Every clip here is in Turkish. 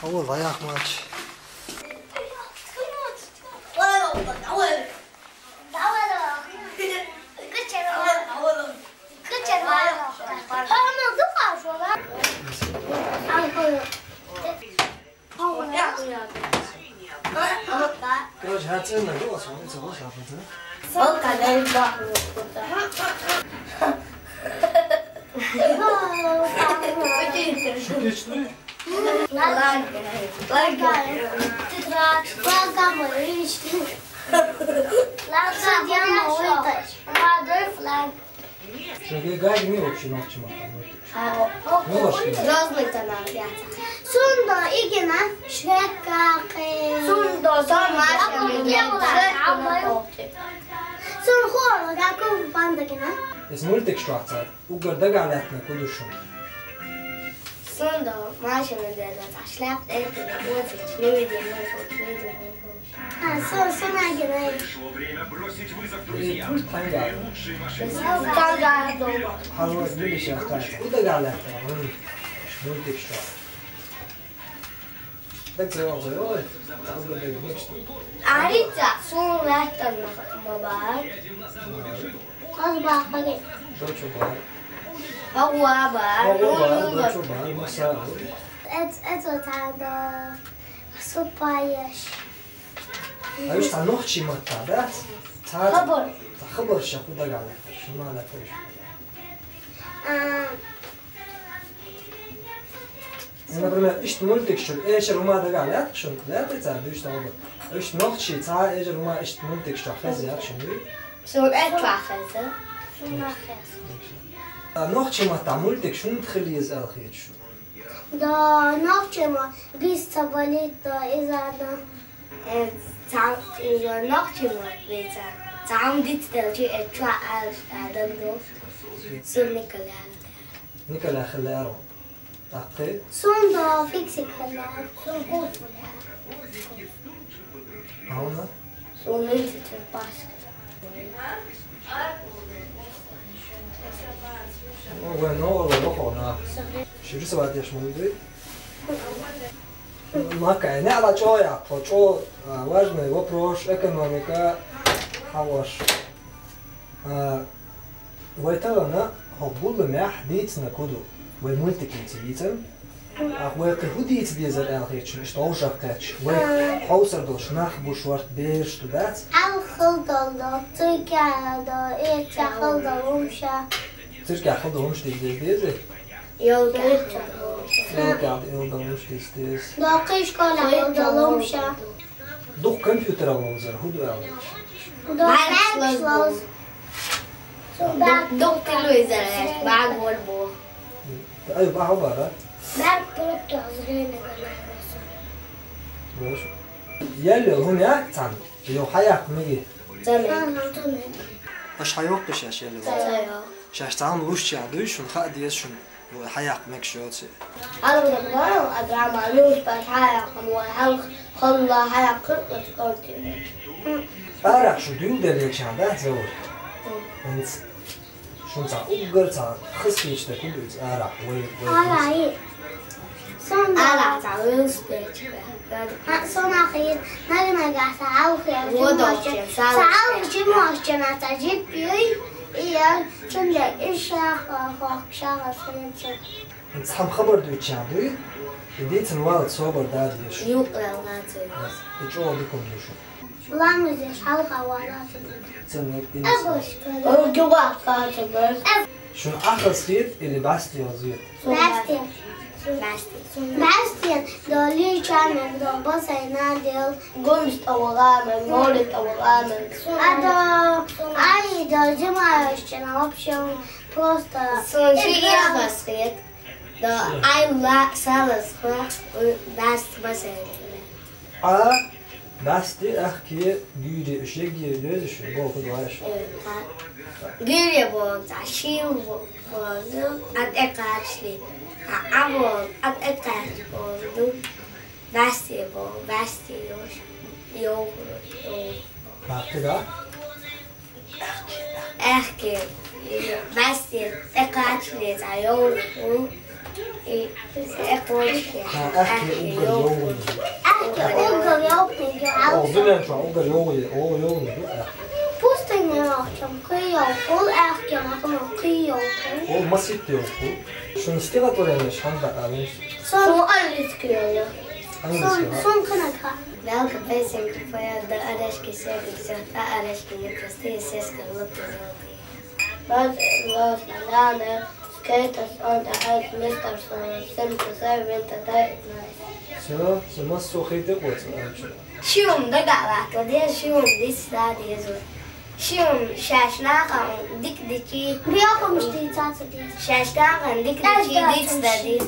أول ضياع ماتش. كروش هاتنا جوا صوت يسوي شافته. صوت على البحر. شو تشتري؟ لا شو كي قاعد مين وبشي نوتش ما Sundo igena shrekake. Sundo Sun khoro gako bandagina. اسمه تكشتراكتر وقدر قاعدتنا كل شو. Sundo maashi medela tashlap ete вот члены Sun agena. كل تانجا. حلوة بيلش يا أخي. وده قاعدتنا. اسمه تكشتراك. ده زي زي Arita sun lehtan mobile. Azba khage. دوتشو بار. هو بقى دوتشو بار مساء. Tada supayash. أيش تنوخشي ما تعبت. خبر. خبر شافو ده قاعدتنا. شو ما لا تريش. أنا برمي إيش تملتك شو إيش الروما ده قاعد شو لا تتعب إيش تعبر إيش نوخشي تعال إيش الروما إيش تملتك شو خزي أكشن وي شو أكل خزة Sun akhas. نوخشي ما تعملتك شو نتخلي يزال خير شو Da nokchema bis tabalit da izada. noch jemand weiter. Zaum dit steltje etwa als dan nog. Zo Nicola. نيكولا خلاه تعقيد Sun da fixi khala. Sun gut khala. هونا Zo niet te pas. وين نور وبخونا شو سوات يا شمولدي ما كان على جويا فجو واجمه وبروش اكونوميكا حواش ويتانا هقول ما حديثنا كدو وملتكيتيتم وقهوديت ديزر الخيتش مش توجه قاتش وحوصر دوش نخبو شورت بيش تبات Al khaldalda tsikada et khaldalumsha. ترجع خدهم مش ديزي Yok قاعد يقول مش ديز Da qish kala khaldalumsha. دوق كمبيوتر ووزر هدو أولش Da maxlos. Dokter Louise بعد والبو. أيوة بقى عبارة Berk produktu hazırlayana باش يلي هم يعتم يو حياك مجي تمام. Tamam. اش حيوقش يا شيلي تمام. شاش تعم وش يعدوش ونخاء ديس شن وحياك مك شوتي أنا بدي أقول أدرى معلوش بس حياة وهل خلا حياة قطة تقولي. أرح شو ديو دليل شان ده زور انت شو نتا أقر تا خسيش ده كله أرح وي Ala iyi. Sonra أنا تعوز بيتش. sonra khayr nagna ga sa'aw khayr. Sa'aw jimoshna tajib bi iya chunja isha khokshha khayr. انت حم خبر دو تشعبي بديت نوال صوبر داديش يوقع ناتي. يجوا بكم يشو Ulanmaz halqa walat. تسمى Abosh kala. وجوا فاتبر. شو آخر صيد اللي بعستي وزيد Bastian. Bastian doli chamen do basay nadel. قمت أوغامن مولد أوغامن. Ado ay do jimoshna option просто. شيء بسيط. ده لا سالس بس بستي أحكي جيري أشياء ليش شو بقول كده عايش جيري بوز عشيم بوز أتأكلش أبوز أتأكل بوز بستي بوز بستي يو ما كده أحكي بستي أتأكلش يو أحكي أوجر Welke bezig voor de Areski zegt, Areski niet precies is gelukt. Wat was Malane, skaters on the house, Mr. Simple Servant, the night. ze must zo geen deel worden. Shum de gala, to de shum this that is. Shum shashnaga dik diki. Welkom steeds dit. Shashnaga dik diki dit that is.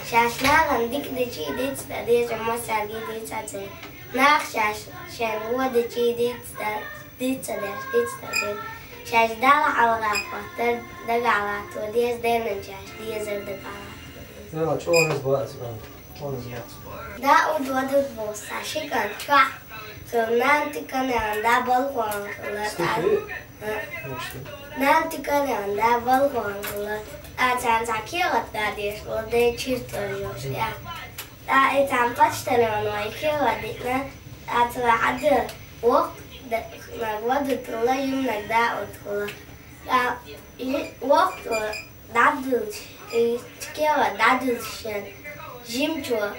Shashnaga dik diki dit that is masagi dit that is. Nach shan what diki dit that is. Shash dala ala qatar de gala to de denen shash de zer de gala. Ja, çoğunuz bu açıdan. Da udvadut bossa shikan twa. So nanti kane anda balkon la. Nanti kane anda balkon la. Atan sakirat da diye o de çirtörüyor ya. Da etan kaçtane onu ikiwa ditna. Atla hadi waqt nagwadut la yumna da utla. Da waqt dadut ikiwa dadut shen. Jimcho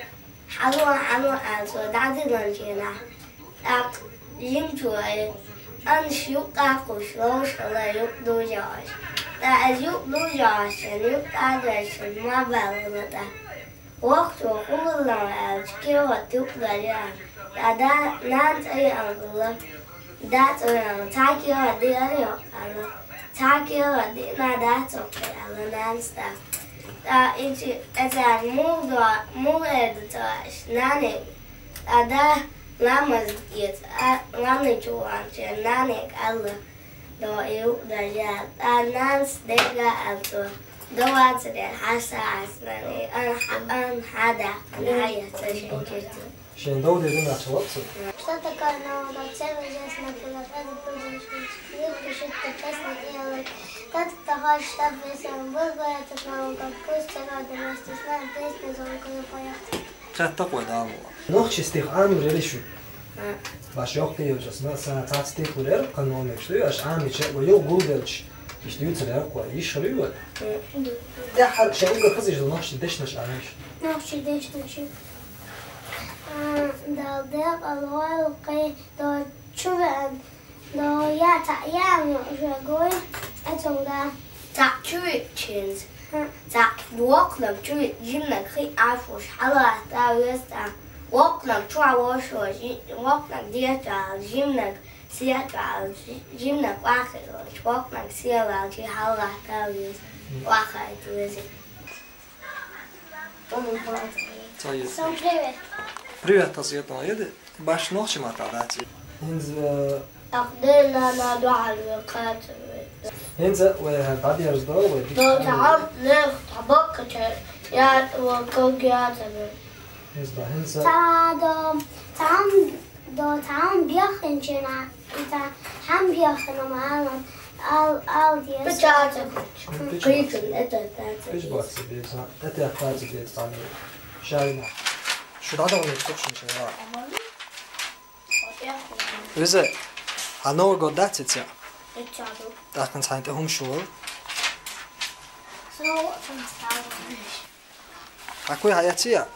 حلوة ألسو دادلن جينا جيمشو أنش يقاقو شلوش لا يقدو جاش از يقدو جاش يقدرش ما بالغدا وقتو قولنا ألش كيوا تقدر جاش دا نانت أي أنقلا دات أنا تاكيوا دي أريو أنا تاكيوا دي نادات أوكي أنا نانستا إذا مو إدتاش نانك أدا لامز يت لامج وانش نانك الله دو يقدر نانس دقة ألتو دوات ده حاسة عسلاني أنا حدا نهاية تشكرت. شين دو ديرنا شوابس. Что такое новое целое ясно было, это будет пишет честно и как того, чтобы если был бы этот новый пусть рада вместе с нами песню звонкую поет. Çatta koydu ama. Nohçi stih amir elişu. Baş yok diyoruz. Mesela tatstih kurar kanun ekşiyor. Aş amir çek ve yok guldelç. İşte yutsalar koy. İşarıyor. Ya her şey o kız işte nohçi deşneş amir. Nohçi deşneş. Dalder alroy do chuven do ya ta ya je goy atonga ta chui chins ta walk lam chui jim na khi afu hala ta westa walk lam chua wo sho walk lam dia ta jim na sia ta jim na kwa khe walk lam sia la chi hala ta wes wa khai tu wes Сам привет. Привет, Азиатна. Еды. Баш ночи матадати. Инз أقدرنا ندعو الوقت. إنز وهذا يرزق ودي. لو تعب نخ طبقة يا وكوجات. إنز بهنز. تعم بيخن جنا. إنت هم بيخن معنا. al diye. Bıçağı kıyıkın ete. Hiç baksı bir sana. Ete aktarcı bir sana. Şahina. Şurada da onu tutuşun şey var. Öze. Hanno godatsitsa. Bıçağı. Dachten seid ihr Humschul? So, von 2. Akui hayatsia.